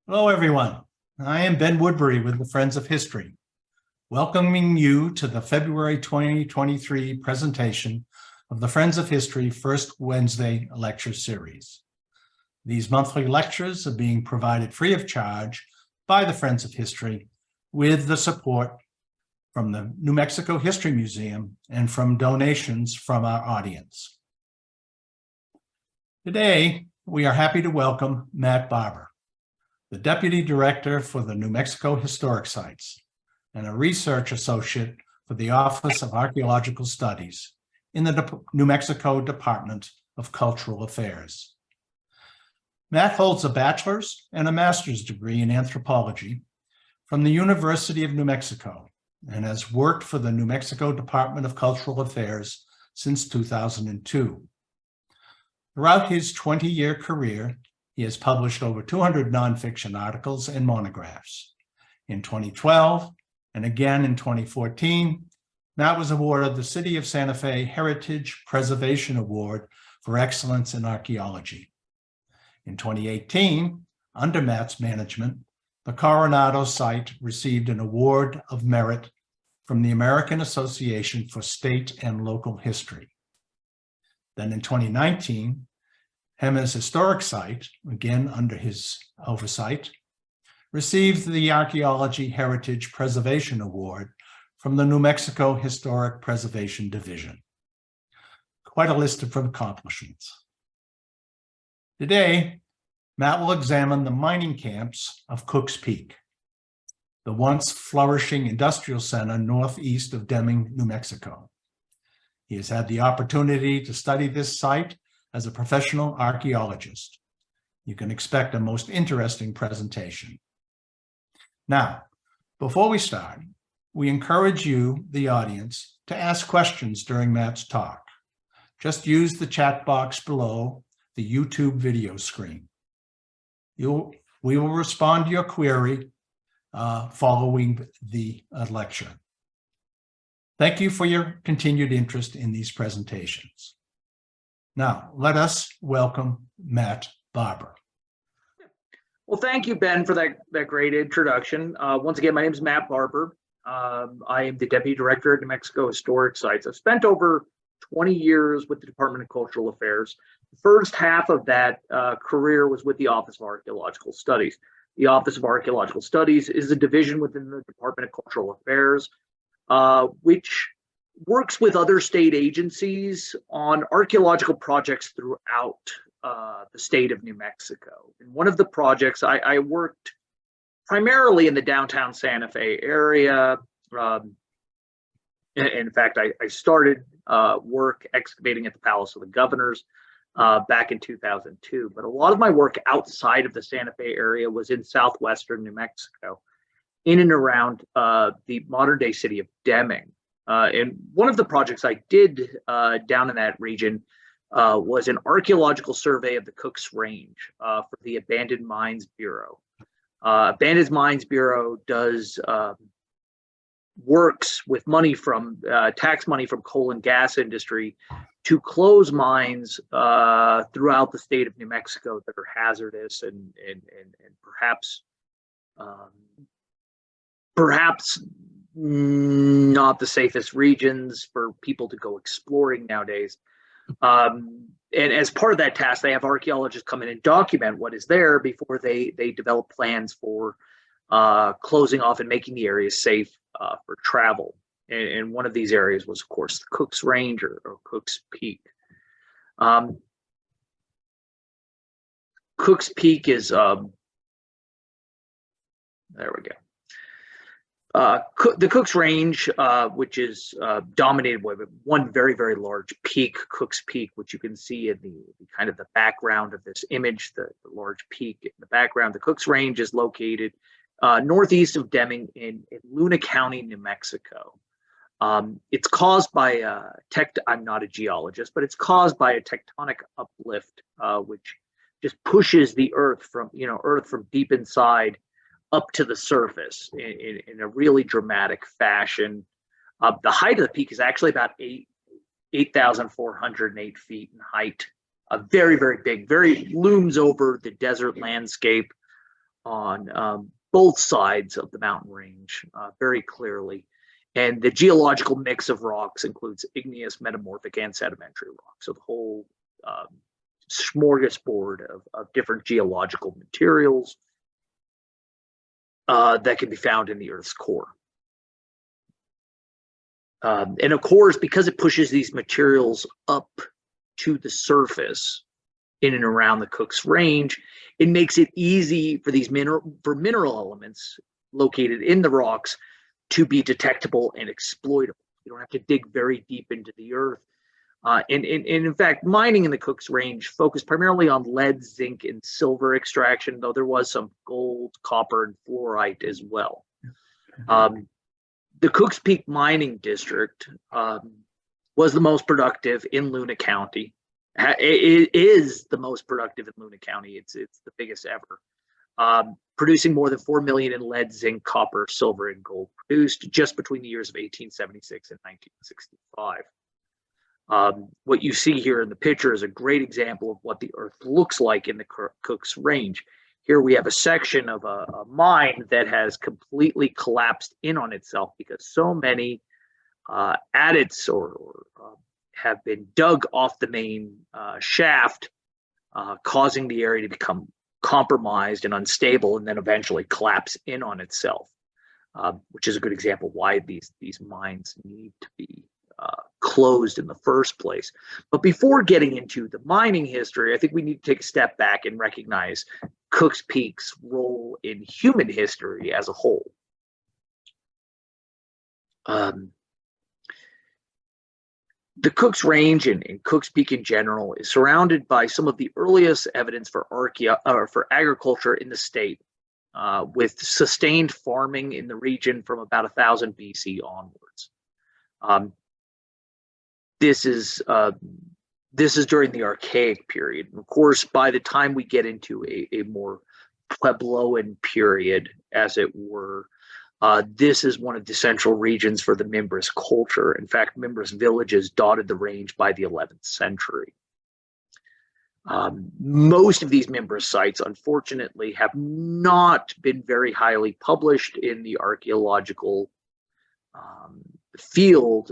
Hello, everyone. I am Ben Woodbury with the Friends of History, welcoming you to the February 2023 presentation of the Friends of History First Wednesday Lecture Series. These monthly lectures are being provided free of charge by the Friends of History with the support from the New Mexico History Museum and from donations from our audience. Today, we are happy to welcome Matt Barbour, the Deputy Director for the New Mexico Historic Sites and a Research Associate for the Office of Archaeological Studies in the New Mexico Department of Cultural Affairs. Matt holds a bachelor's and a master's degree in anthropology from the University of New Mexico and has worked for the New Mexico Department of Cultural Affairs since 2002. Throughout his 20-year career, he has published over 200 nonfiction articles and monographs. In 2012, and again in 2014, Matt was awarded the City of Santa Fe Heritage Preservation Award for Excellence in Archaeology. In 2018, under Matt's management, the Coronado site received an Award of Merit from the American Association for State and Local History. Then in 2019, Hema's historic site, again under his oversight, received the Archaeology Heritage Preservation Award from the New Mexico Historic Preservation Division. Quite a list of accomplishments. Today, Matt will examine the mining camps of Cooke's Peak, the once flourishing industrial center northeast of Deming, New Mexico. He has had the opportunity to study this site as a professional archaeologist. You can expect a most interesting presentation. Now, before we start, we encourage you, the audience, to ask questions during Matt's talk. Just use the chat box below the YouTube video screen. We will respond to your query following the lecture. Thank you for your continued interest in these presentations. Now, let us welcome Matt Barbour. Well, thank you, Ben, for that great introduction. Once again, my name is Matt Barbour. I am the Deputy Director at New Mexico Historic Sites. I've spent over 20 years with the Department of Cultural Affairs. The first half of that career was with the Office of Archaeological Studies. The Office of Archaeological Studies is a division within the Department of Cultural Affairs, which works with other state agencies on archaeological projects throughout the state of New Mexico. And one of the projects, I worked primarily in the downtown Santa Fe area. In fact, I started work excavating at the Palace of the Governors back in 2002. But a lot of my work outside of the Santa Fe area was in southwestern New Mexico, in and around the modern day city of Deming. And one of the projects I did down in that region was an archaeological survey of the Cooke's Range for the Abandoned Mines Bureau. Abandoned Mines Bureau does works with money from tax money from coal and gas industry to close mines throughout the state of New Mexico that are hazardous and perhaps not the safest regions for people to go exploring nowadays. And as part of that task, they have archaeologists come in and document what is there before they develop plans for closing off and making the areas safe for travel. And one of these areas was, of course, the Cooke's Range or Cooke's Peak. Cooke's Peak is, there we go. The Cooke's Range, which is dominated by one very, very large peak, Cooke's Peak, which you can see in the kind of the background of this image, the large peak in the background. The Cooke's Range is located northeast of Deming in Luna County, New Mexico. It's caused by I'm not a geologist, but it's caused by a tectonic uplift, which just pushes the earth from deep inside up to the surface in a really dramatic fashion. The height of the peak is actually about 8,408 feet in height. Very, very big, looms over the desert landscape both sides of the mountain range very clearly. And the geological mix of rocks includes igneous, metamorphic, and sedimentary rocks. So the whole smorgasbord of different geological materials that can be found in the Earth's core. And of course, because it pushes these materials up to the surface in and around the Cooke's Range, it makes it easy for these mineral elements located in the rocks to be detectable and exploitable. You don't have to dig very deep into the earth. And in fact, mining in the Cooke's Range focused primarily on lead, zinc, and silver extraction, though there was some gold, copper, and fluorite as well. The Cooke's Peak mining district was the most productive in Luna County. It is the most productive in Luna County. It's the biggest ever, producing more than 4 million in lead, zinc, copper, silver, and gold produced just between the years of 1876 and 1965. What you see here in the picture is a great example of what the Earth looks like in the Cooke's Range. Here we have a section of a mine that has completely collapsed in on itself because so many adits have been dug off the main shaft, causing the area to become compromised and unstable, and then eventually collapse in on itself, which is a good example of why these mines need to be closed in the first place. But before getting into the mining history, I think we need to take a step back and recognize Cooke's Peak's role in human history as a whole. The Cooke's Range and Cooke's Peak in general is surrounded by some of the earliest evidence for agriculture in the state, with sustained farming in the region from about 1000 BC onwards. This is during the Archaic period. And of course, by the time we get into a more Puebloan period, as it were, this is one of the central regions for the Mimbres culture. In fact, Mimbres villages dotted the range by the 11th century. Most of these Mimbres sites, unfortunately, have not been very highly published in the archaeological field.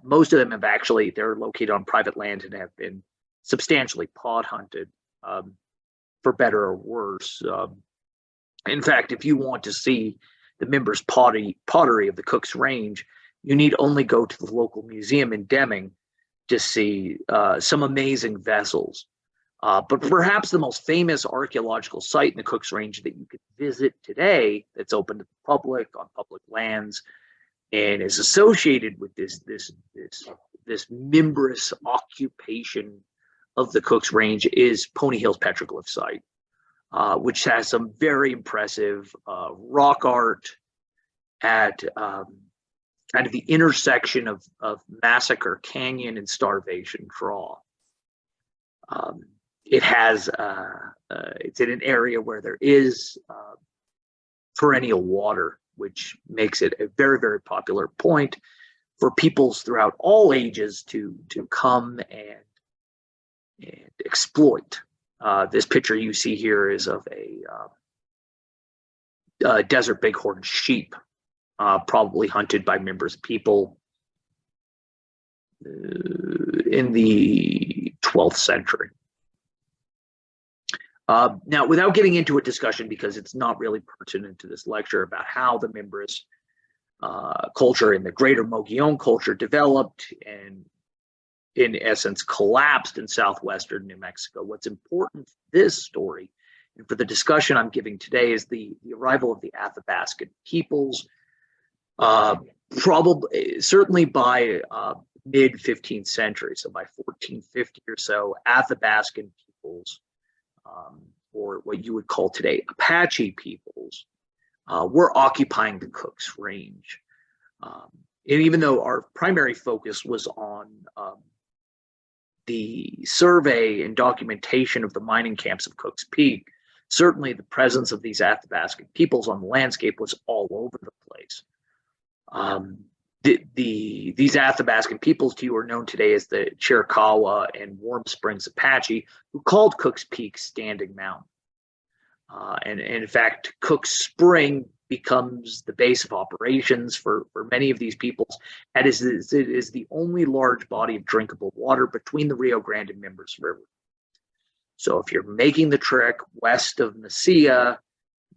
Most of them have actually, they're located on private land and have been substantially pod hunted, for better or worse. In fact, if you want to see the Mimbres pottery of the Cooke's Range, you need only go to the local museum in Deming to see some amazing vessels. But perhaps the most famous archaeological site in the Cooke's Range that you could visit today, that's open to the public on public lands, and is associated with this Mimbres occupation of the Cooke's Range, is Pony Hill's petroglyph site, which has some very impressive rock art at kind of the intersection of Massacre Canyon and Starvation Draw. It has it's in an area where there is perennial water, which makes it a very, very popular point for peoples throughout all ages to come and exploit. This picture you see here is of a desert bighorn sheep, probably hunted by Mimbres people in the 12th century. Now, without getting into a discussion, because it's not really pertinent to this lecture, about how the Mimbres culture and the greater Mogollon culture developed and in essence collapsed in southwestern New Mexico, what's important for this story and for the discussion I'm giving today is the arrival of the Athabascan peoples, certainly by mid-15th century. So by 1450 or so, Athabascan peoples, or what you would call today Apache peoples, were occupying the Cooke's Range. And even though our primary focus was on the survey and documentation of the mining camps of Cooke's Peak, certainly the presence of these Athabascan peoples on the landscape was all over the place. These Athabascan peoples to you are known today as the Chiricahua and Warm Springs Apache, who called Cooke's Peak Standing Mountain. And in fact, Cook Spring becomes the base of operations for many of these peoples. And it is the only large body of drinkable water between the Rio Grande and Mimbres River. So if you're making the trek west of Mesilla,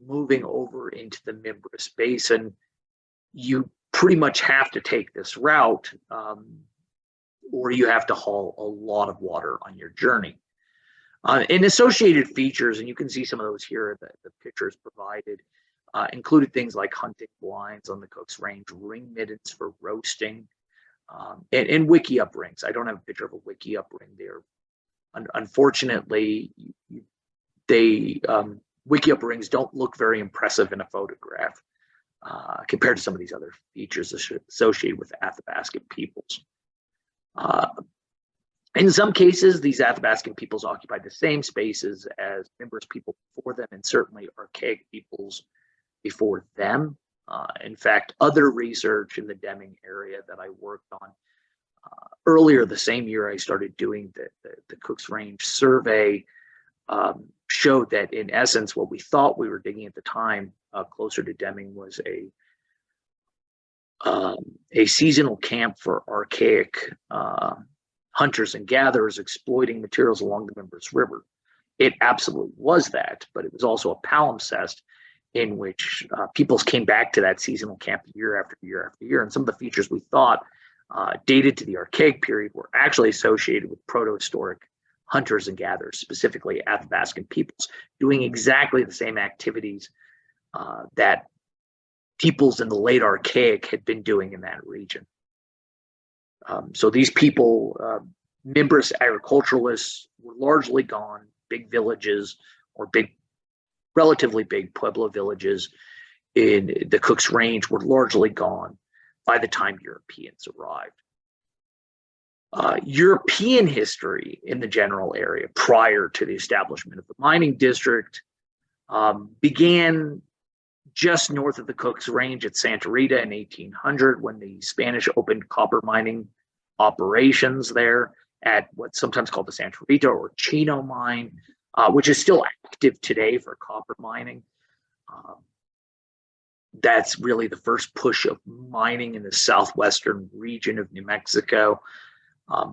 moving over into the Mimbres Basin, you pretty much have to take this route, or you have to haul a lot of water on your journey. And associated features, and you can see some of those here, the pictures provided, included things like hunting blinds on the Cook's Range, ring middens for roasting, and wickiup rings. I don't have a picture of a wickiup ring there. Unfortunately, wickiup rings don't look very impressive in a photograph compared to some of these other features associated with Athabascan peoples. In some cases, these Athabascan peoples occupied the same spaces as Mimbres people before them, and certainly archaic peoples before them. In fact, other research in the Deming area that I worked on earlier the same year I started doing the Cook's Range survey showed that in essence, what we thought we were digging at the time closer to Deming was a seasonal camp for archaic hunters and gatherers exploiting materials along the Mimbres River. It absolutely was that, but it was also a palimpsest in which peoples came back to that seasonal camp year after year after year. And some of the features we thought dated to the archaic period were actually associated with protohistoric hunters and gatherers, specifically Athabascan peoples, doing exactly the same activities that peoples in the late archaic had been doing in that region. So these people, Mimbres agriculturalists, were largely gone. Big villages or relatively big Pueblo villages in the Cook's Range were largely gone by the time Europeans arrived. European history in the general area prior to the establishment of the mining district began just north of the Cook's Range at Santa Rita in 1800, when the Spanish opened copper mining operations there at what's sometimes called the Santa Rita or Chino mine, which is still active today for copper mining. That's really the first push of mining in the southwestern region of New Mexico.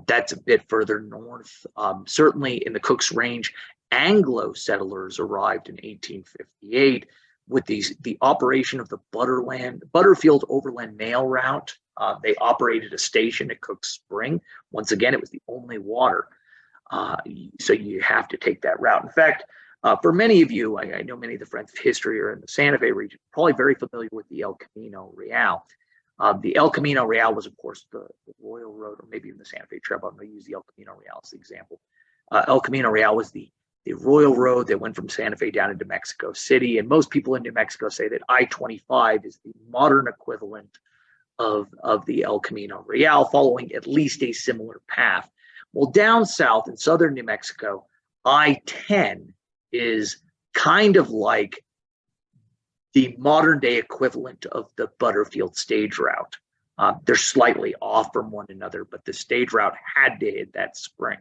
That's a bit further north. Certainly in the Cook's Range, Anglo settlers arrived in 1858 with the operation of the Butterfield Overland Mail Route. They operated a station at Cook Spring. Once again, it was the only water. So you have to take that route. In fact, for many of you, I know many of the friends of history are in the Santa Fe region, probably very familiar with the El Camino Real. The El Camino Real was, of course, the Royal Road, or maybe even the Santa Fe Trail, but I'm going to use the El Camino Real as the example. El Camino Real was the Royal Road that went from Santa Fe down into Mexico City. And most people in New Mexico say that I-25 is the modern equivalent of the El Camino Real, following at least a similar path. Well, down south in southern New Mexico, I-10 is kind of like the modern day equivalent of the Butterfield stage route. They're slightly off from one another, but the stage route had to hit that spring.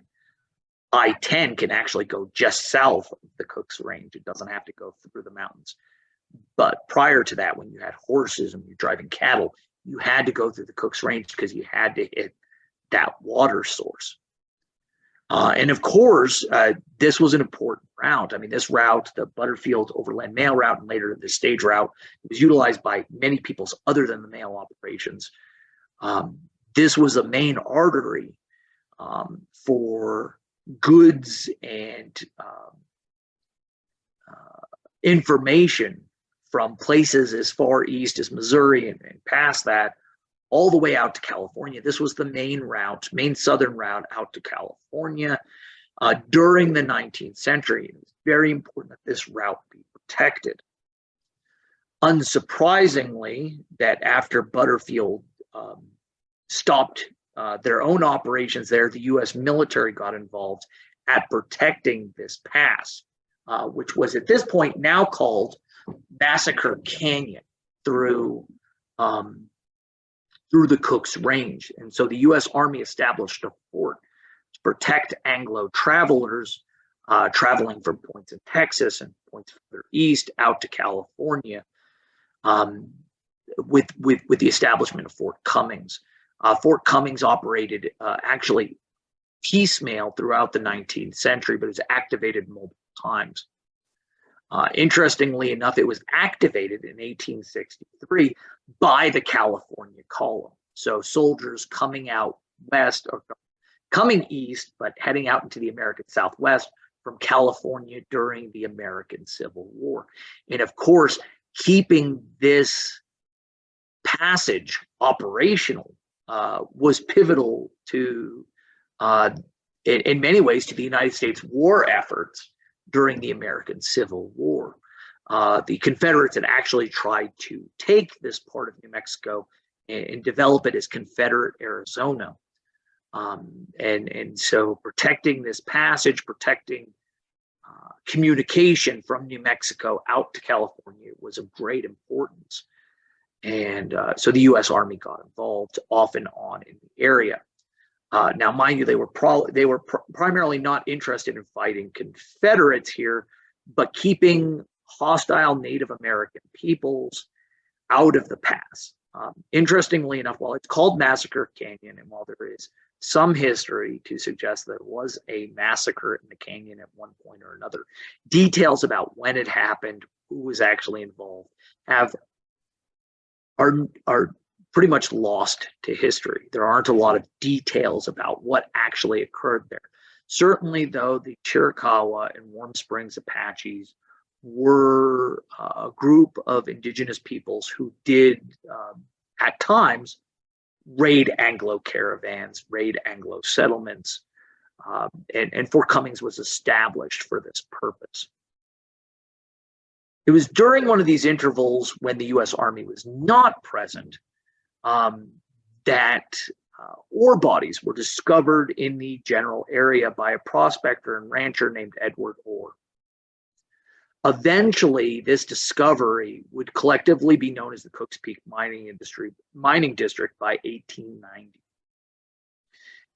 I-10 can actually go just south of the Cook's Range. It doesn't have to go through the mountains. But prior to that, when you had horses and you're driving cattle, you had to go through the Cook's Range because you had to hit that water source. And of course, this was an important route. I mean, this route, the Butterfield Overland Mail Route, and later the stage route, was utilized by many peoples other than the mail operations. This was a main artery for goods and information from places as far east as Missouri and past that, all the way out to California. This was the main route, main southern route out to California during the 19th century. It was very important that this route be protected. Unsurprisingly, that after Butterfield stopped their own operations there, the U.S. military got involved at protecting this pass, which was at this point now called Massacre Canyon through the Cook's Range. And so the U.S. Army established a fort to protect Anglo travelers traveling from points in Texas and points further east out to California, with the establishment of Fort Cummings. Fort Cummings operated actually piecemeal throughout the 19th century, but it was activated multiple times. Interestingly enough, it was activated in 1863 by the California column. So soldiers coming out west, or coming east, but heading out into the American Southwest from California during the American Civil War. And of course, keeping this passage operational was pivotal to, in many ways, to the United States war efforts during the American Civil War. The Confederates had actually tried to take this part of New Mexico and develop it as Confederate Arizona. And so protecting this passage, protecting communication from New Mexico out to California was of great importance. And so the U.S. Army got involved off and on in the area. Now, mind you, they were primarily not interested in fighting Confederates here, but keeping hostile Native American peoples out of the pass. Interestingly enough, while it's called Massacre Canyon, and while there is some history to suggest that it was a massacre in the canyon at one point or another, details about when it happened, who was actually involved, are pretty much lost to history. There aren't a lot of details about what actually occurred there. Certainly, though, the Chiricahua and Warm Springs Apaches were a group of indigenous peoples who did, at times, raid Anglo caravans, raid Anglo settlements, and Fort Cummings was established for this purpose. It was during one of these intervals when the U.S. Army was not present that ore bodies were discovered in the general area by a prospector and rancher named Edward Orr. Eventually, this discovery would collectively be known as the Cooke's Peak mining district by 1890.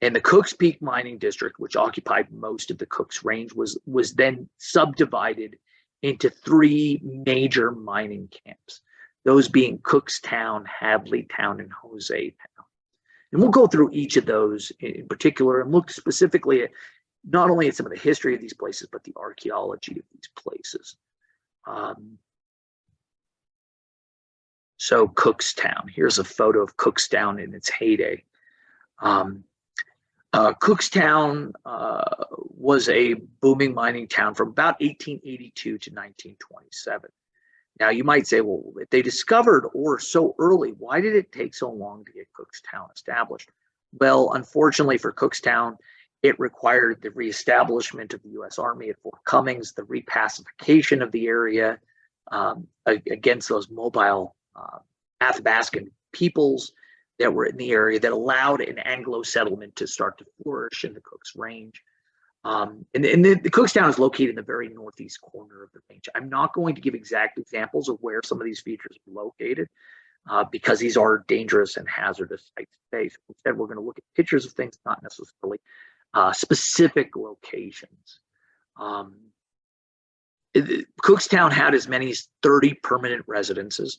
And the Cooke's Peak mining district, which occupied most of the Cooke's Range, was then subdivided into three major mining camps, those being Cookstown, Hadley Town, and Jose Town. And we'll go through each of those in particular and look specifically at not only at some of the history of these places, but the archaeology of these places. So Cookstown, here's a photo of Cookstown in its heyday. Cookstown was a booming mining town from about 1882 to 1927. Now, you might say, well, if they discovered ore so early, why did it take so long to get Cookstown established? Well, unfortunately for Cookstown, it required the reestablishment of the U.S. Army at Fort Cummings, the repacification of the area against those mobile Athabascan peoples that were in the area that allowed an Anglo settlement to start to flourish in the Cooke's Range. And the Cookstown is located in the very northeast corner of the range. I'm not going to give exact examples of where some of these features are located because these are dangerous and hazardous sites to face. Instead, we're going to look at pictures of things, not necessarily specific locations. Cookstown had as many as 30 permanent residences,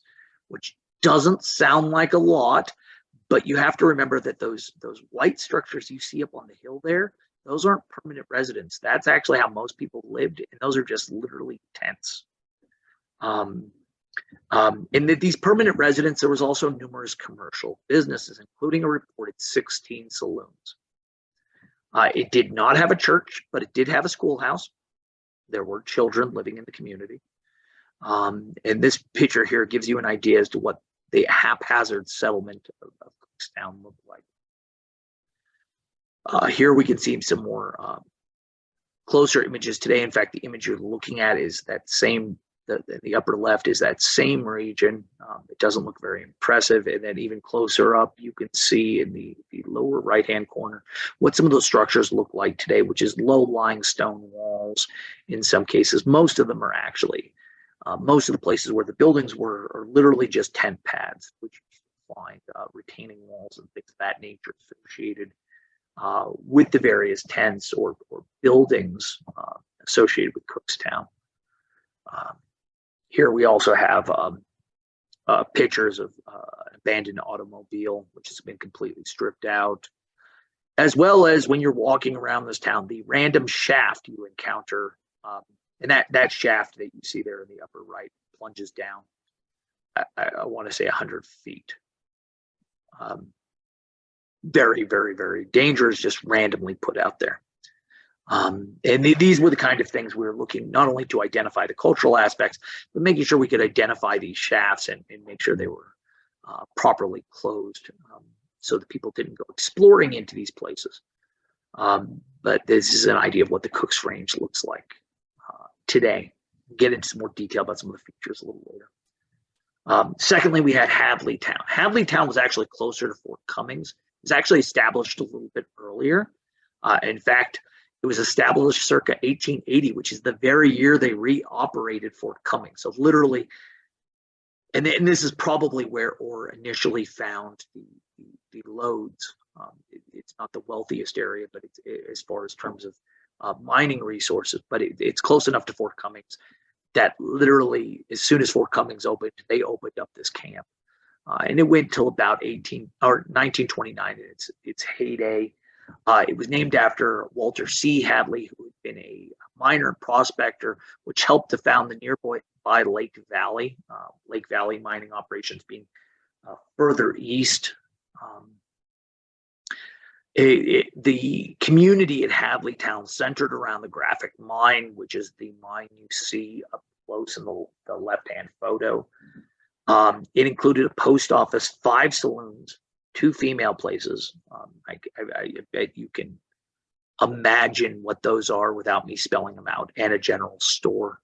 which doesn't sound like a lot, but you have to remember that those white structures you see up on the hill there, those aren't permanent residents. That's actually how most people lived, and those are just literally tents. In these permanent residents, there was also numerous commercial businesses, including a reported 16 saloons. It did not have a church, but it did have a schoolhouse. There were children living in the community. And this picture here gives you an idea as to what the haphazard settlement of Cookstown looked like. Here we can see some more closer images today. In fact, the image you're looking at is that same, the upper left is that same region. It doesn't look very impressive. And then even closer up, you can see in the lower right-hand corner what some of those structures look like today, which is low-lying stone walls. In some cases, most of them are actually, most of the places where the buildings were are literally just tent pads, which you find retaining walls and things of that nature associated with the various tents or buildings associated with Cookstown. Here we also have pictures of an abandoned automobile, which has been completely stripped out, as well as when you're walking around this town, the random shaft you encounter, and that shaft that you see there in the upper right plunges down, I want to say 100 feet. Very, very, very dangerous, just randomly put out there. And these were the kind of things we were looking not only to identify the cultural aspects, but making sure we could identify these shafts and make sure they were properly closed, so that people didn't go exploring into these places. But this is an idea of what the Cooke's Range looks like today. We'll get into some more detail about some of the features a little later. Secondly, we had Hadley Town. Hadley Town was actually closer to Fort Cummings. It was actually established a little bit earlier. In fact, it was established circa 1880, which is the very year they reoperated Fort Cummings. So literally, and this is probably where Orr initially found the lodes. It's not the wealthiest area, but it's as far as terms of mining resources, but it's close enough to Fort Cummings that literally, as soon as Fort Cummings opened, they opened up this camp. And it went till about 1929 in its heyday. It was named after Walter C. Hadley, who had been a miner and prospector, which helped to found the nearby Lake Valley. Lake Valley mining operations being further east. The community at Hadley Town centered around the Graphic Mine, which is the mine you see up close in the left-hand photo. It included a post office, 5 saloons, 2 female places. I bet you can imagine what those are without me spelling them out, and a general store.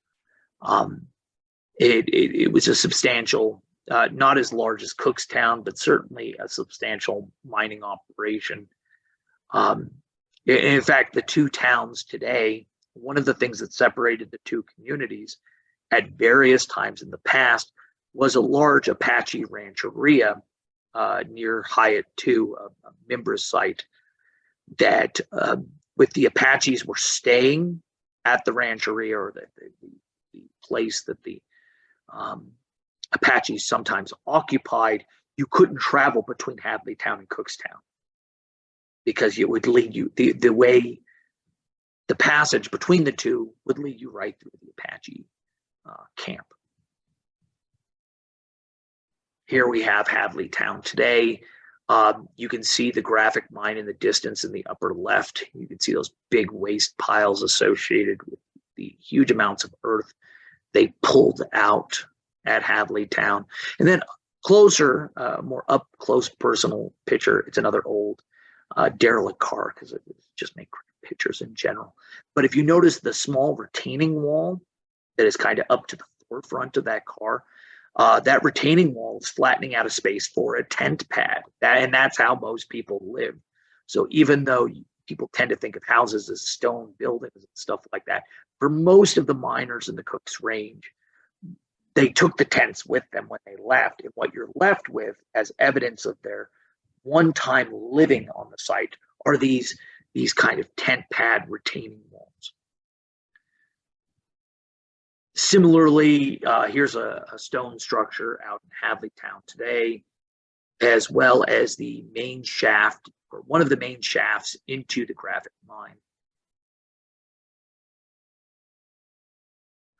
It was a substantial, not as large as Cookstown, but certainly a substantial mining operation. In fact, the 2 towns today, one of the things that separated the 2 communities at various times in the past was a large Apache rancheria near Hyatt 2, a Mimbres site, that with the Apaches were staying at the rancheria, or the place that the Apaches sometimes occupied. You couldn't travel between Hadley Town and Cookstown because it would lead you, the way, the passage between the 2 would lead you right through the Apache camp. Here we have Hadley Town today. You can see the Graphic Mine in the distance in the upper left. You can see those big waste piles associated with the huge amounts of earth they pulled out at Hadley Town. And then closer, more up close personal picture, it's another old derelict car, because it just make pictures in general. But if you notice the small retaining wall that is kind of up to the forefront of that car, that retaining wall is flattening out a space for a tent pad, and that's how most people live. So even though people tend to think of houses as stone buildings and stuff like that, for most of the miners in the Cooke's Range, they took the tents with them when they left. And what you're left with as evidence of their one-time living on the site are these kind of tent pad retaining walls. Similarly, here's a stone structure out in Hadley Town today, as well as the main shaft, or one of the main shafts into the Graphic Mine.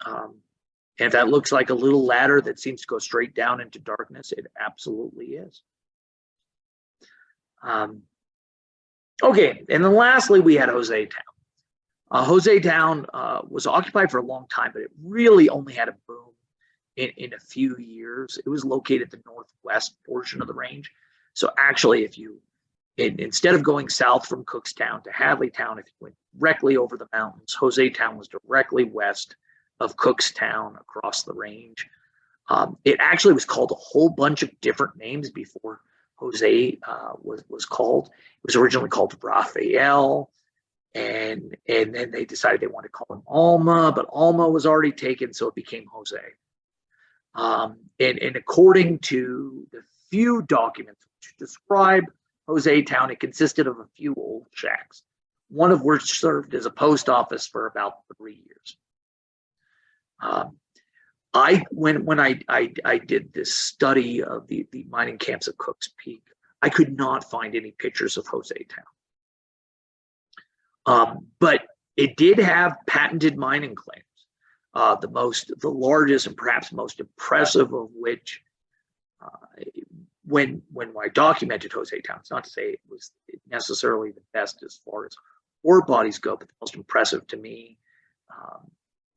And if that looks like a little ladder that seems to go straight down into darkness, it absolutely is. Okay, and then lastly, we had Jose Town. Jose Town was occupied for a long time, but it really only had a boom in a few years. It was located the northwest portion of the range. So actually, if you, instead of going south from Cookstown to Hadley Town, if you went directly over the mountains, Jose Town was directly west of Cookstown across the range. It actually was called a whole bunch of different names before Jose was called. It was originally called Raphael, and then they decided they wanted to call him Alma, but Alma was already taken, so it became Jose. And according to the few documents which describe Jose Town, it consisted of a few old shacks. one of which served as a post office for about 3 years. When I did this study of the mining camps at Cooke's Peak, I could not find any pictures of Jose Town. But it did have patented mining claims, the largest and perhaps most impressive of which, when I documented Jose Town, it's not to say it was necessarily the best as far as ore bodies go, but the most impressive to me,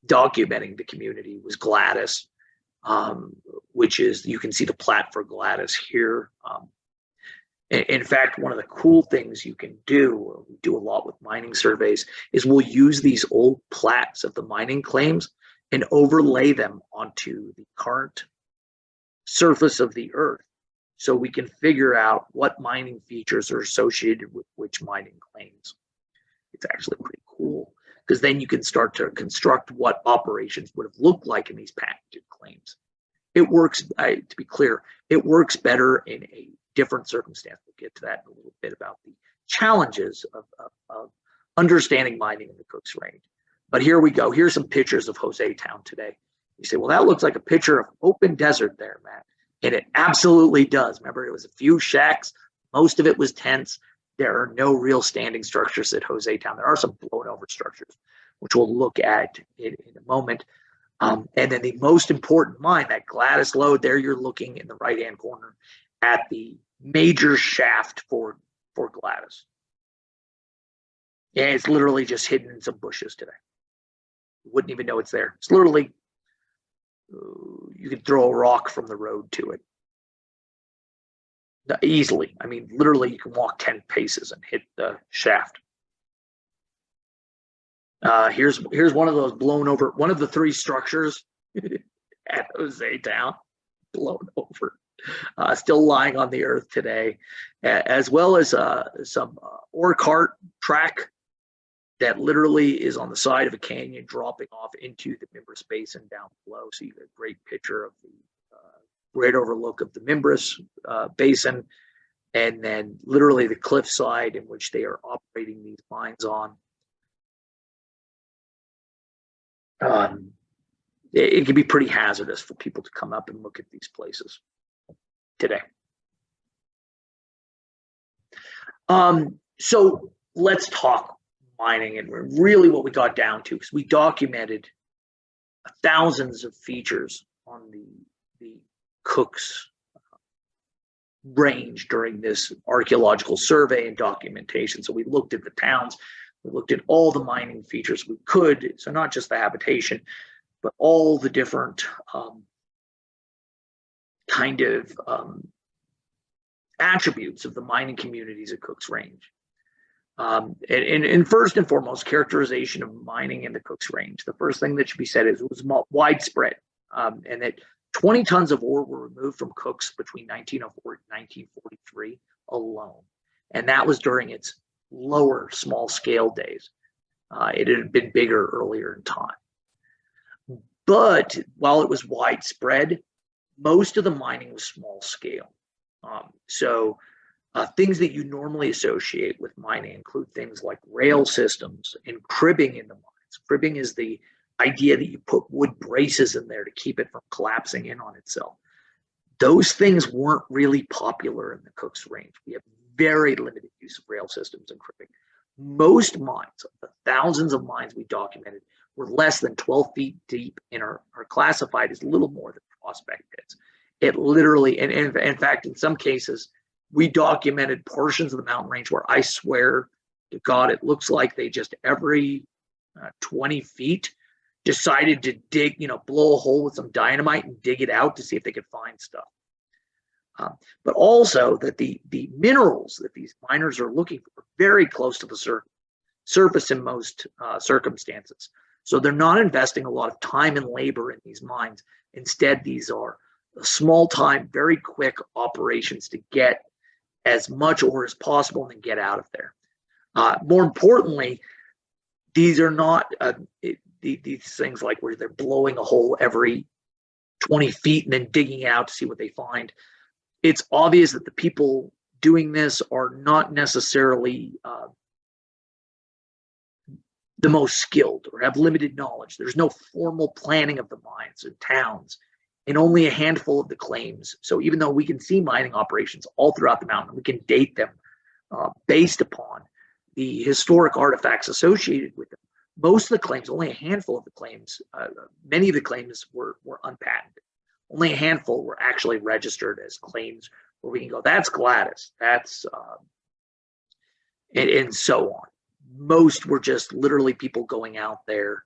documenting the community, was Gladys, which is, you can see the plat for Gladys here. In fact, one of the cool things you can do, we do a lot with mining surveys, is we'll use these old plats of the mining claims and overlay them onto the current surface of the earth, so we can figure out what mining features are associated with which mining claims. It's actually pretty cool, because then you can start to construct what operations would have looked like in these patented claims. It works, to be clear, it works better in a different circumstance. We'll get to that in a little bit, about the challenges of understanding mining in the Cooks Range. But here we go. Here's some pictures of Jose Town today. You say, well, that looks like a picture of open desert there, Matt. And it absolutely does. Remember, it was a few shacks. Most of it was tents. There are no real standing structures at Jose Town. There are some blown over structures, which we'll look at in a moment. And then the most important mine, that Gladys lode there, you're looking in the right-hand corner at the major shaft for Gladys. Yeah, it's literally just hidden in some bushes today. You wouldn't even know it's there. It's literally, you could throw a rock from the road to it. Easily. I mean, literally, you can walk 10 paces and hit the shaft. Here's one of those blown over, one of the 3 structures at Jose Town, blown over, still lying on the earth today, as well as some ore cart track that literally is on the side of a canyon dropping off into the Mimbres Basin down below. So you get a great picture of the great overlook of the Mimbres Basin, and then literally the cliffside in which they are operating these mines on. It can be pretty hazardous for people to come up and look at these places today. So let's talk mining, and really what we got down to, because we documented thousands of features on the Cooks Range during this archaeological survey and documentation. So we looked at the towns, we looked at all the mining features we could, so not just the habitation, but all the different attributes of the mining communities at Cooks Range. And first and foremost, characterization of mining in the Cooks Range. The first thing that should be said is it was widespread, and that 20 tons of ore were removed from Cooks between 1904 and 1943 alone. And that was during its lower small scale days. It had been bigger earlier in time. But while it was widespread, most of the mining was small scale. Things that you normally associate with mining include things like rail systems and cribbing in the mines. Cribbing is the idea that you put wood braces in there to keep it from collapsing in on itself. Those things weren't really popular in the Cooks Range. We have very limited use of rail systems and cribbing. Most mines, the thousands of mines we documented, were less than 12 feet deep and are classified as little more than prospect pits. It literally, and in fact, in some cases, we documented portions of the mountain range where I swear to God, it looks like they just every 20 feet decided to dig, blow a hole with some dynamite and dig it out to see if they could find stuff. But also that the minerals that these miners are looking for are very close to the surface in most circumstances. So they're not investing a lot of time and labor in these mines. Instead, these are small time, very quick operations to get as much ore as possible and then get out of there. More importantly, these are not these things like where they're blowing a hole every 20 feet and then digging out to see what they find. It's obvious that the people doing this are not necessarily the most skilled or have limited knowledge. There's no formal planning of the mines and towns, and only a handful of the claims. So even though we can see mining operations all throughout the mountain, we can date them based upon the historic artifacts associated with them. Most of the claims, only a handful of the claims, many of the claims were unpatented. Only a handful were actually registered as claims where we can go, that's Gladys, that's, and so on. Most were just literally people going out there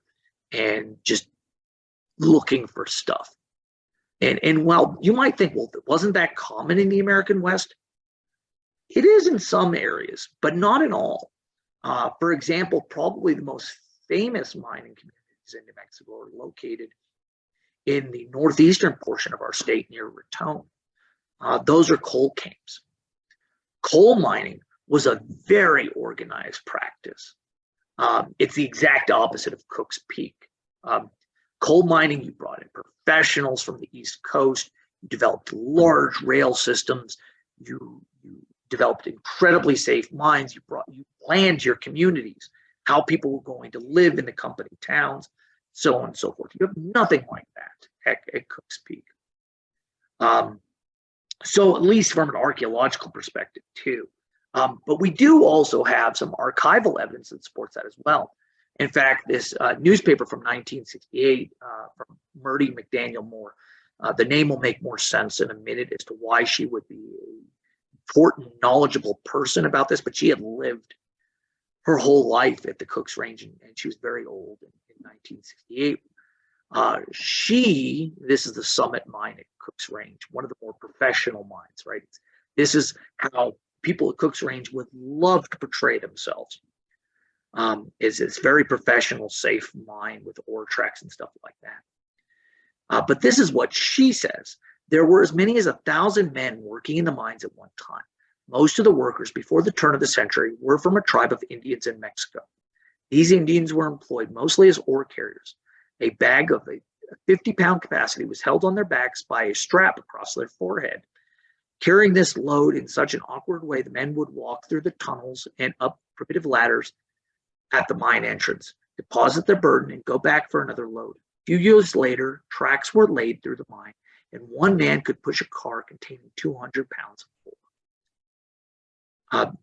and just looking for stuff. And while you might think, well, wasn't that common in the American West? It is in some areas, but not in all. For example, probably the most famous mining communities in New Mexico are located in the northeastern portion of our state near Raton. Those are coal camps. Coal mining was a very organized practice. It's the exact opposite of Cooke's Peak. Coal mining, you brought in professionals from the East Coast, you developed large rail systems, you developed incredibly safe mines, you planned your communities, how people were going to live in the company towns, so on and so forth. You have nothing like that at Cooke's Peak. So at least from an archaeological perspective too. But we do also have some archival evidence that supports that as well. In fact, this newspaper from 1968 from Murdy McDaniel Moore, the name will make more sense in a minute as to why she would be an important, knowledgeable person about this, but she had lived her whole life at the Cooks Range, and she was very old in 1968. This is the Summit Mine at Cooks Range, one of the more professional mines, right? This is how people at Cooks Range would love to portray themselves. It's very professional, safe mine with ore tracks and stuff like that. But this is what she says. There were as many as 1,000 men working in the mines at one time. Most of the workers before the turn of the century were from a tribe of Indians in Mexico. These Indians were employed mostly as ore carriers. A bag of a 50-pound capacity was held on their backs by a strap across their forehead. Carrying this load in such an awkward way, the men would walk through the tunnels and up primitive ladders at the mine entrance, deposit their burden, and go back for another load. A few years later, tracks were laid through the mine, and one man could push a car containing 200 pounds of ore.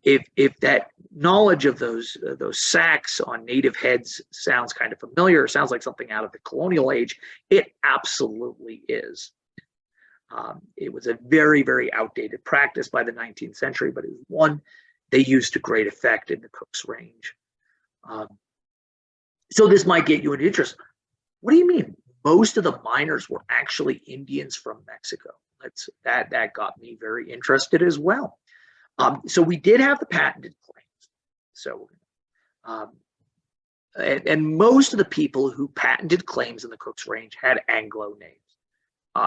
If that knowledge of those sacks on native heads sounds kind of familiar, sounds like something out of the colonial age, it absolutely is. It was a very, very outdated practice by the 19th century, but it was one they used to great effect in the Cooks Range. So this might get you an interest. What do you mean? Most of the miners were actually Indians from Mexico. That got me very interested as well. So we did have the patented claims. So, and most of the people who patented claims in the Cooks Range had Anglo names.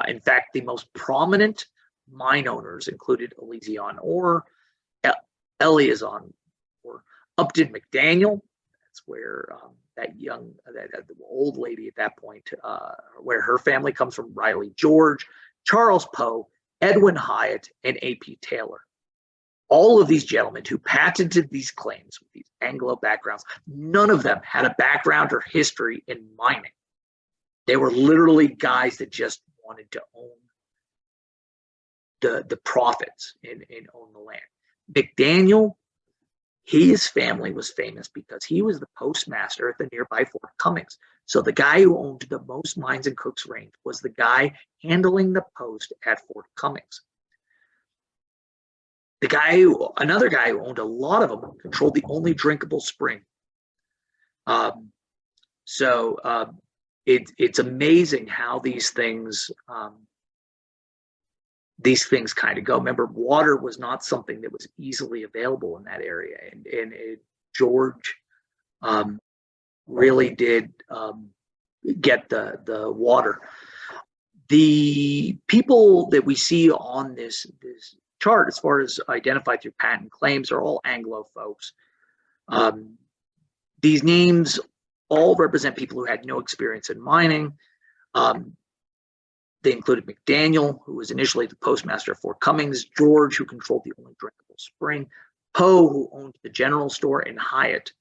In fact, the most prominent mine owners included Elysion or Eliazon or Upton McDaniel. That's where that old lady at that point, where her family comes from, Riley George, Charles Poe, Edwin Hyatt, and A.P. Taylor. All of these gentlemen who patented these claims with these Anglo backgrounds, none of them had a background or history in mining. They were literally guys that just wanted to own the profits and own the land. McDaniel, his family was famous because he was the postmaster at the nearby Fort Cummings. So the guy who owned the most mines in Cooks Range was the guy handling the post at Fort Cummings. Another guy who owned a lot of them controlled the only drinkable spring. It's amazing how these things kind of go. Remember, water was not something that was easily available in that area, and George really did get the water. The people that we see on this chart, as far as identified through patent claims, are all Anglo folks. These names all represent people who had no experience in mining. They included McDaniel, who was initially the postmaster of Fort Cummings, George, who controlled the only drinkable spring, Poe, who owned the general store, and Hyatt,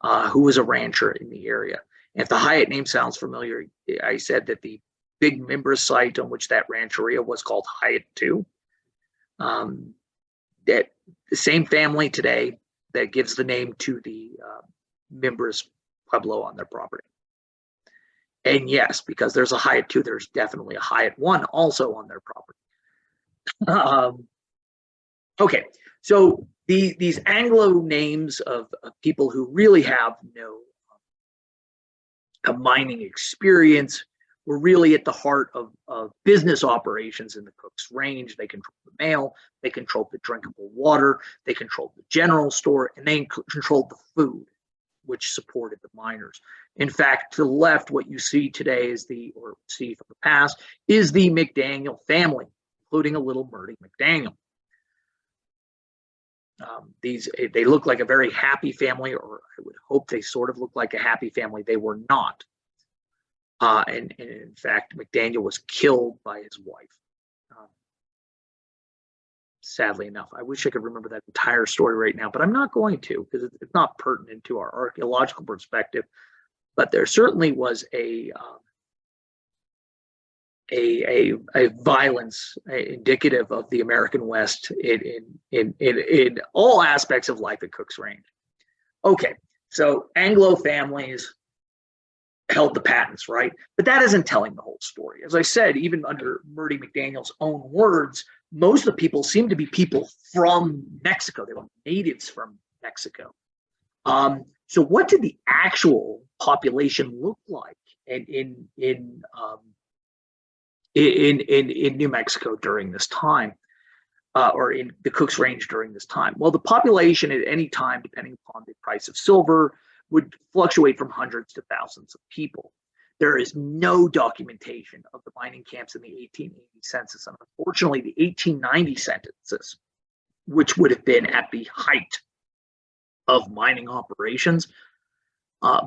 who was a rancher in the area. And if the Hyatt name sounds familiar, I said that the big Mimbra site on which that rancheria was called Hyatt 2. That the same family today that gives the name to the Mimbras Pueblo on their property. And yes, because there's a Hyatt 2, there's definitely a Hyatt 1 also on their property. Okay, so these Anglo names of people who really have no mining experience were really at the heart of business operations in the Cooks Range. They controlled the mail, they controlled the drinkable water, they controlled the general store, and they controlled the food, which supported the miners. In fact, to the left, what you see today is or see from the past, is the McDaniel family, including a little Murdy McDaniel. They look like a very happy family, or I would hope they sort of look like a happy family. They were not. And in fact, McDaniel was killed by his wife. Sadly enough, I wish I could remember that entire story right now, but I'm not going to, because it's not pertinent to our archaeological perspective. But there certainly was a violence indicative of the American West in all aspects of life at Cooks Range. Okay, so Anglo families held the patents, right? But that isn't telling the whole story. As I said, even under Murdy McDaniel's own words, most of the people seem to be people from Mexico. They were natives from Mexico. So what did the actual population look like in New Mexico during this time, or in the Cooks Range during this time? Well, the population at any time, depending upon the price of silver, would fluctuate from hundreds to thousands of people. There is no documentation of the mining camps in the 1880 census. And unfortunately, the 1890 census, which would have been at the height of mining operations,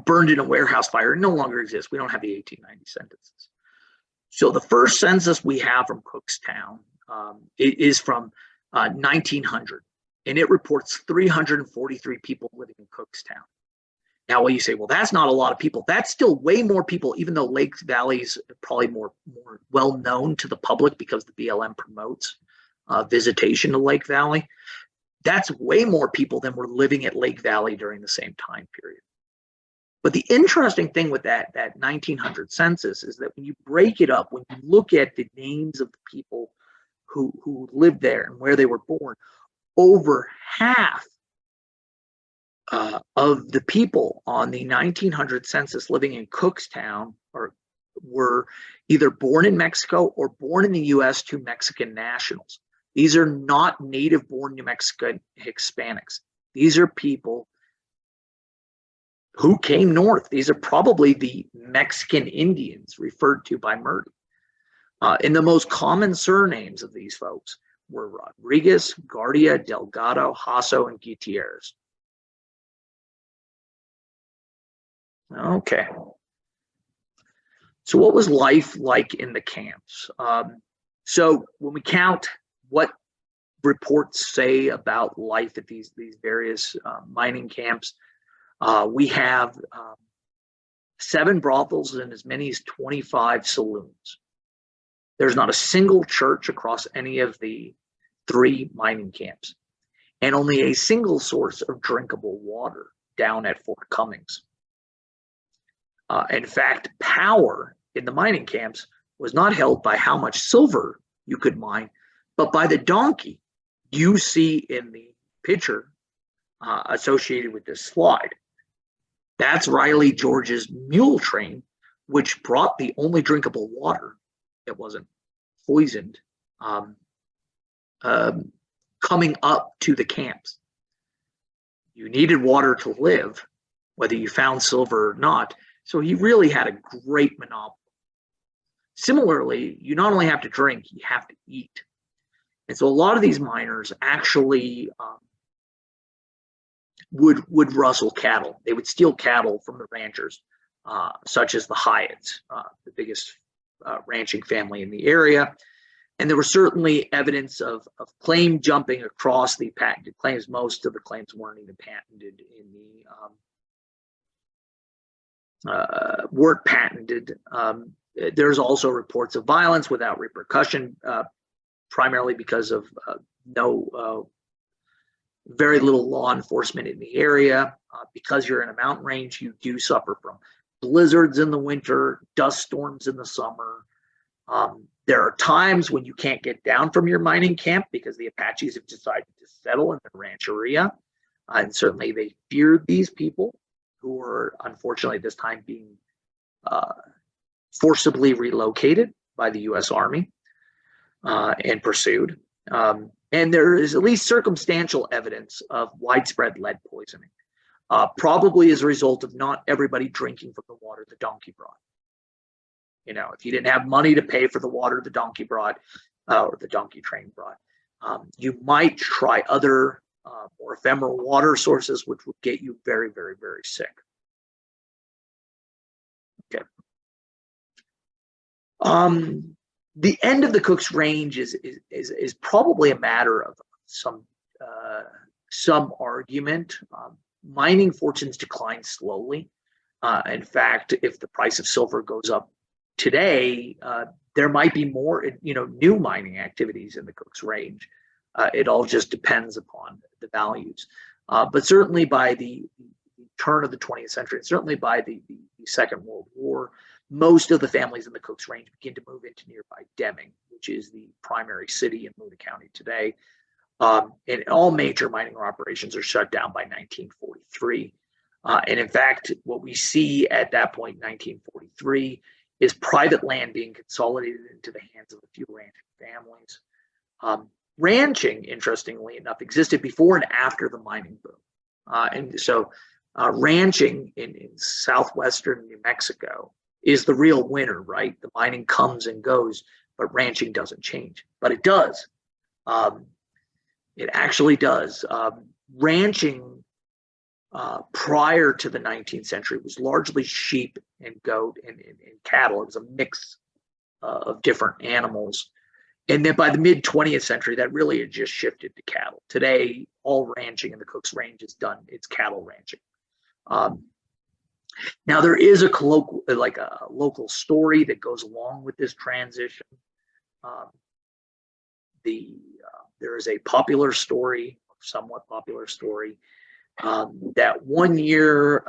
burned in a warehouse fire, no longer exists. We don't have the 1890 censuses. So the first census we have from Cookstown is from 1900, and it reports 343 people living in Cookstown. Now, when you say, well, that's not a lot of people, that's still way more people, even though Lake Valley's probably more well known to the public because the BLM promotes visitation to Lake Valley. That's way more people than were living at Lake Valley during the same time period. But the interesting thing with that 1900 census is that when you break it up, when you look at the names of the people who lived there and where they were born, over half of the people on the 1900 census living in Cookstown were either born in Mexico or born in the U.S. to Mexican nationals. These are not native-born New Mexican Hispanics. These are people who came north. These are probably the Mexican Indians referred to by Murdy. And the most common surnames of these folks were Rodriguez, Guardia, Delgado, Hasso, and Gutierrez. Okay. So what was life like in the camps? So when we count what reports say about life at these various mining camps, we have 7 brothels and as many as 25 saloons. There's not a single church across any of the 3 mining camps, and only a single source of drinkable water down at Fort Cummings. In fact, power in the mining camps was not held by how much silver you could mine, but by the donkey you see in the picture associated with this slide. That's Riley George's mule train, which brought the only drinkable water that wasn't poisoned coming up to the camps. You needed water to live, whether you found silver or not. So he really had a great monopoly. Similarly, you not only have to drink, you have to eat. And so a lot of these miners actually would rustle cattle. They would steal cattle from the ranchers, such as the Hyatts, the biggest ranching family in the area. And there was certainly evidence of claim jumping across the patented claims. Most of the claims weren't even patented in weren't patented. There's also reports of violence without repercussion, primarily because of very little law enforcement in the area. Because you're in a mountain range, you do suffer from blizzards in the winter, dust storms in the summer. There are times when you can't get down from your mining camp because the Apaches have decided to settle in the rancheria. And certainly they feared these people who were unfortunately at this time being forcibly relocated by the U.S. Army and pursued. And there is at least circumstantial evidence of widespread lead poisoning, probably as a result of not everybody drinking from the water the donkey brought. You know, if you didn't have money to pay for the water the donkey brought or the donkey train brought, you might try other more ephemeral water sources, which would get you very, very, very sick. Okay. The end of the Cooke's Range is probably a matter of some argument. Mining fortunes decline slowly. In fact, if the price of silver goes up today, there might be more, new mining activities in the Cooke's Range. It all just depends upon the values. But certainly by the turn of the 20th century, and certainly by the Second World War, most of the families in the Cooke's Range begin to move into nearby Deming, which is the primary city in Moona County today. And all major mining operations are shut down by 1943. And in fact, what we see at that point, 1943, is private land being consolidated into the hands of a few ranching families. Ranching, interestingly enough, existed before and after the mining boom. And so ranching in southwestern New Mexico is the real winner, right? The mining comes and goes, but ranching doesn't change. But it does. It actually does. Ranching prior to the 19th century was largely sheep and goat and cattle. It was a mix of different animals. And then by the mid-20th century, that really had just shifted to cattle. Today, all ranching in the Cooke's Range is done. It's cattle ranching. Now, there is a local story that goes along with this transition. There is a popular story, somewhat popular story, that one year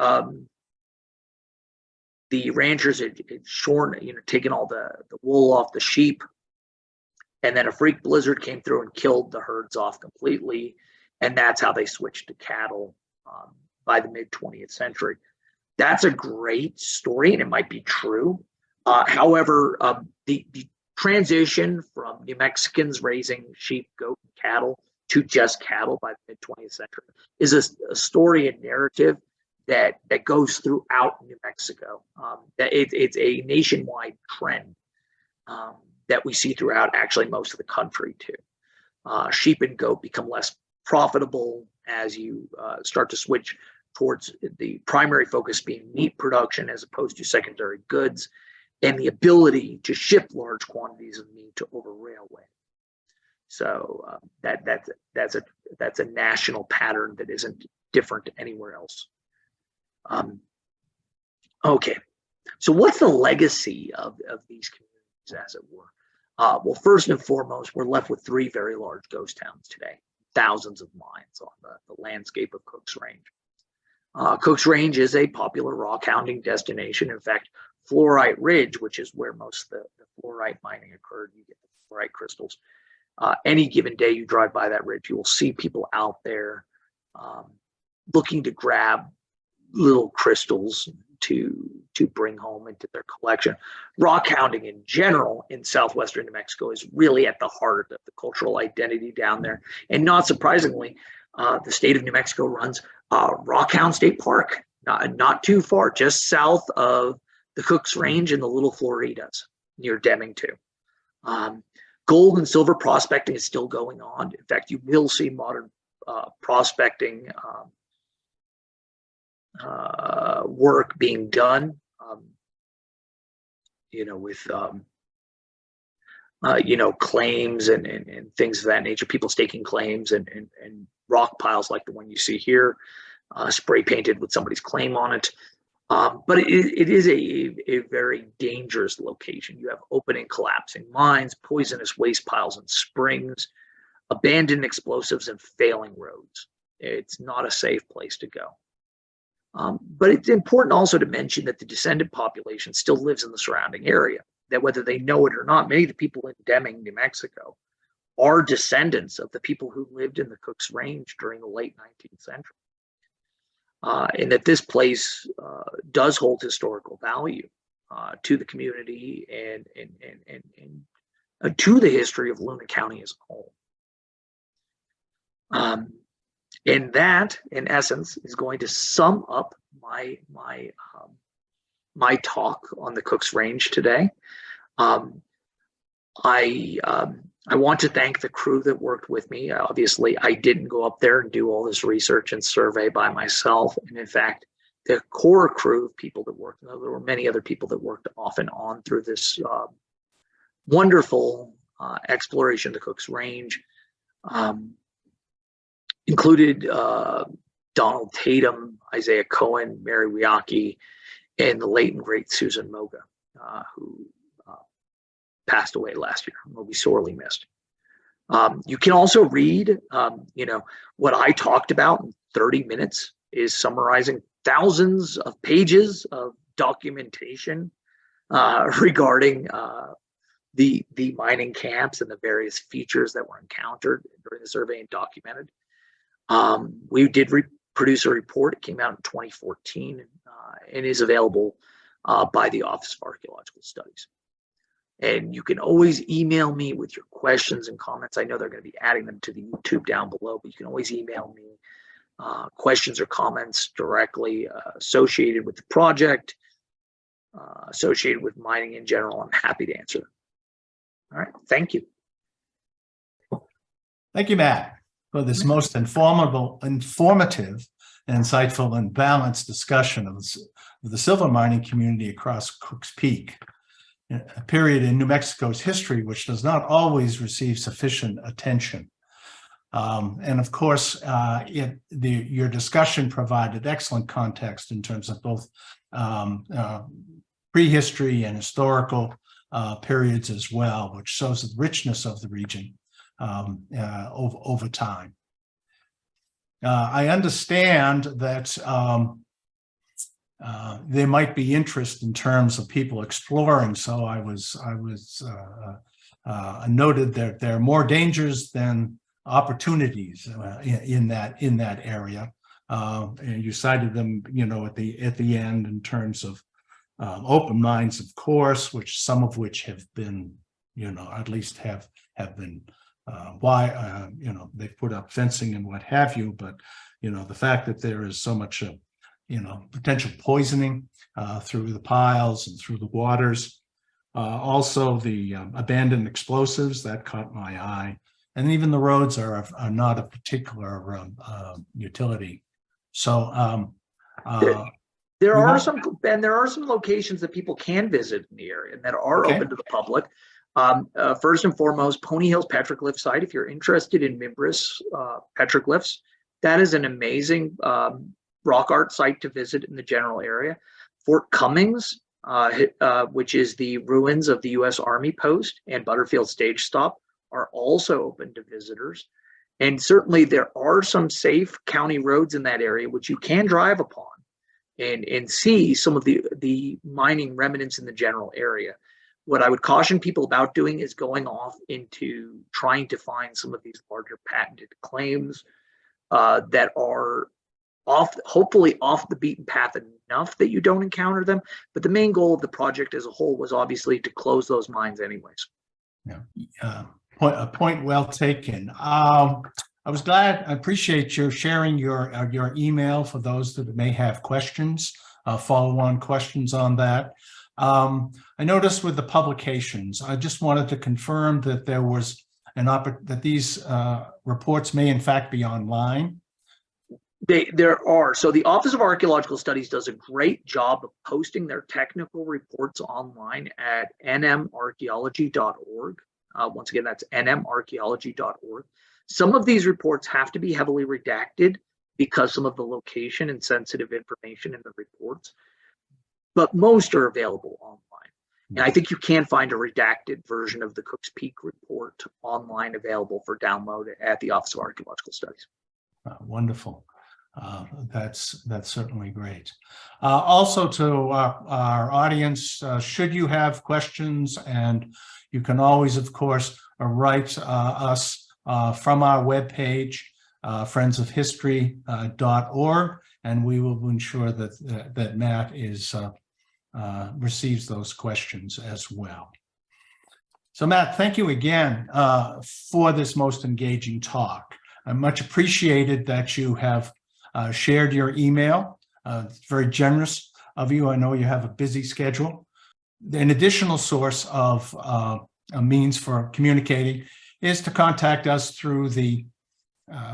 the ranchers had shorn, taken all the wool off the sheep, and then a freak blizzard came through and killed the herds off completely, and that's how they switched to cattle by the mid-20th century. That's a great story, and it might be true. However, the transition from New Mexicans raising sheep, goat, and cattle to just cattle by the mid-20th century is a story and narrative that goes throughout New Mexico. It's a nationwide trend that we see throughout actually most of the country too. Sheep and goat become less profitable as you start to switch towards the primary focus being meat production as opposed to secondary goods, and the ability to ship large quantities of meat over railway. So that's a national pattern that isn't different anywhere else. Okay, so what's the legacy of these communities, as it were? Well, first and foremost, we're left with 3 very large ghost towns today, thousands of mines on the landscape of Cooke's Range. Cooke's Range is a popular rock hounding destination. In fact, Fluorite Ridge, which is where most of the fluorite mining occurred, you get the fluorite crystals. Any given day you drive by that ridge, you will see people out there looking to grab little crystals to bring home into their collection. Rock hounding in general in southwestern New Mexico is really at the heart of the cultural identity down there. And not surprisingly, the state of New Mexico runs Rockhound State Park, not too far, just south of the Cooke's Range and the Little Floridas near Deming too. Gold and silver prospecting is still going on. In fact, you will see modern prospecting work being done, with claims and things of that nature, people staking claims and rock piles like the one you see here, spray painted with somebody's claim on it. But it is a very dangerous location. You have open and collapsing mines, poisonous waste piles and springs, abandoned explosives, and failing roads. It's not a safe place to go. But it's important also to mention that the descendant population still lives in the surrounding area, that whether they know it or not, many of the people in Deming, New Mexico, are descendants of the people who lived in the Cooks Range during the late 19th century. And that this place does hold historical value to the community and to the history of Luna County as a whole. And that, in essence, is going to sum up my talk on the Cooks Range today. I want to thank the crew that worked with me. Obviously, I didn't go up there and do all this research and survey by myself. And in fact, the core crew of people that worked, there were many other people that worked off and on through this wonderful exploration of the Cooks Range. Included Donald Tatum, Isaiah Cohen, Mary Wiaki, and the late and great Susan Moga, who passed away last year, will be sorely missed. You can also read, what I talked about in 30 minutes is summarizing thousands of pages of documentation regarding the mining camps and the various features that were encountered during the survey and documented. We did produce a report. It came out in 2014 and is available by the Office of Archaeological Studies. And you can always email me with your questions and comments. I know they're going to be adding them to the YouTube down below, but you can always email me questions or comments directly associated with the project, associated with mining in general. I'm happy to answer them. All right, thank you. Thank you, Matt, for this most informative, insightful, and balanced discussion of the silver mining community across Cooks Peak, a period in New Mexico's history which does not always receive sufficient attention. And of course, your discussion provided excellent context in terms of both prehistory and historical periods as well, which shows the richness of the region over time. I understand that there might be interest in terms of people exploring, so I noted that there are more dangers than opportunities in that area. And you cited them, at the end in terms of open mines, of course, which some of which have been, at least have been they've put up fencing and what have you, but the fact that there is so much potential poisoning through the piles and through the waters. Also the abandoned explosives, that caught my eye. And even the roads are not of particular utility. So there are some locations that people can visit in the area and that are open to the public. First and foremost, Pony Hill's petroglyph site. If you're interested in Mimbris petroglyphs, that is an amazing rock art site to visit in the general area. Fort Cummings, which is the ruins of the U.S. Army post and Butterfield stage stop, are also open to visitors. And certainly there are some safe county roads in that area which you can drive upon and see some of the mining remnants in the general area. What I would caution people about doing is going off into trying to find some of these larger patented claims that are hopefully off the beaten path enough that you don't encounter them. But the main goal of the project as a whole was obviously to close those mines anyways. Yeah, point well taken. I appreciate your sharing your email for those that may have questions, follow-on questions on that. I noticed with the publications, I just wanted to confirm that there was that these reports may in fact be online. There are. So the Office of Archaeological Studies does a great job of posting their technical reports online at nmarchaeology.org. Once again, that's nmarchaeology.org. Some of these reports have to be heavily redacted because some of the location and sensitive information in the reports. but most are available online. And I think you can find a redacted version of the Cooke's Peak report online available for download at the Office of Archaeological Studies. Wonderful. That's certainly great. Also to our audience, should you have questions, and you can always, of course, write us from our webpage, friendsofhistory.org, and we will ensure that Matt receives those questions as well. So Matt, thank you again for this most engaging talk. I much appreciated that you have shared your email. It's very generous of you. I know you have a busy schedule. An additional source of a means for communicating is to contact us through the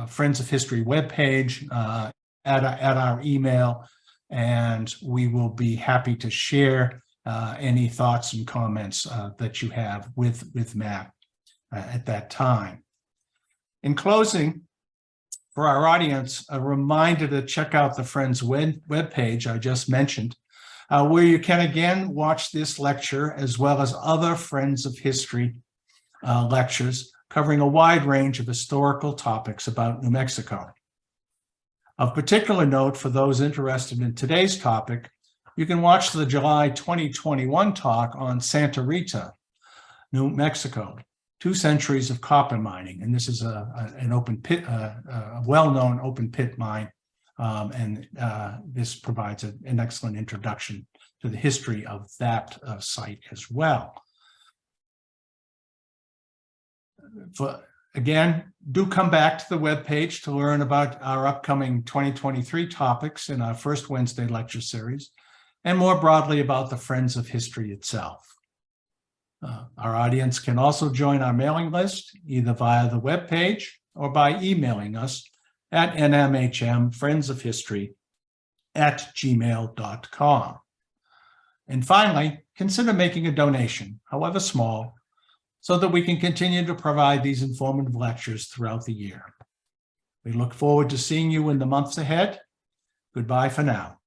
Friends of History webpage at our email, and we will be happy to share any thoughts and comments that you have with Matt at that time. In closing, for our audience, a reminder to check out the Friends webpage I just mentioned, where you can again watch this lecture as well as other Friends of History lectures covering a wide range of historical topics about New Mexico. Of particular note for those interested in today's topic, you can watch the July 2021 talk on Santa Rita, New Mexico, 2 centuries of copper mining. And this is an open pit, a well-known open pit mine. And this provides an excellent introduction to the history of that site as well. Again, do come back to the webpage to learn about our upcoming 2023 topics in our first Wednesday lecture series, and more broadly about the Friends of History itself. Our audience can also join our mailing list either via the webpage or by emailing us at nmhmfriendsofhistory@gmail.com. And finally, consider making a donation, however small, so that we can continue to provide these informative lectures throughout the year. We look forward to seeing you in the months ahead. Goodbye for now.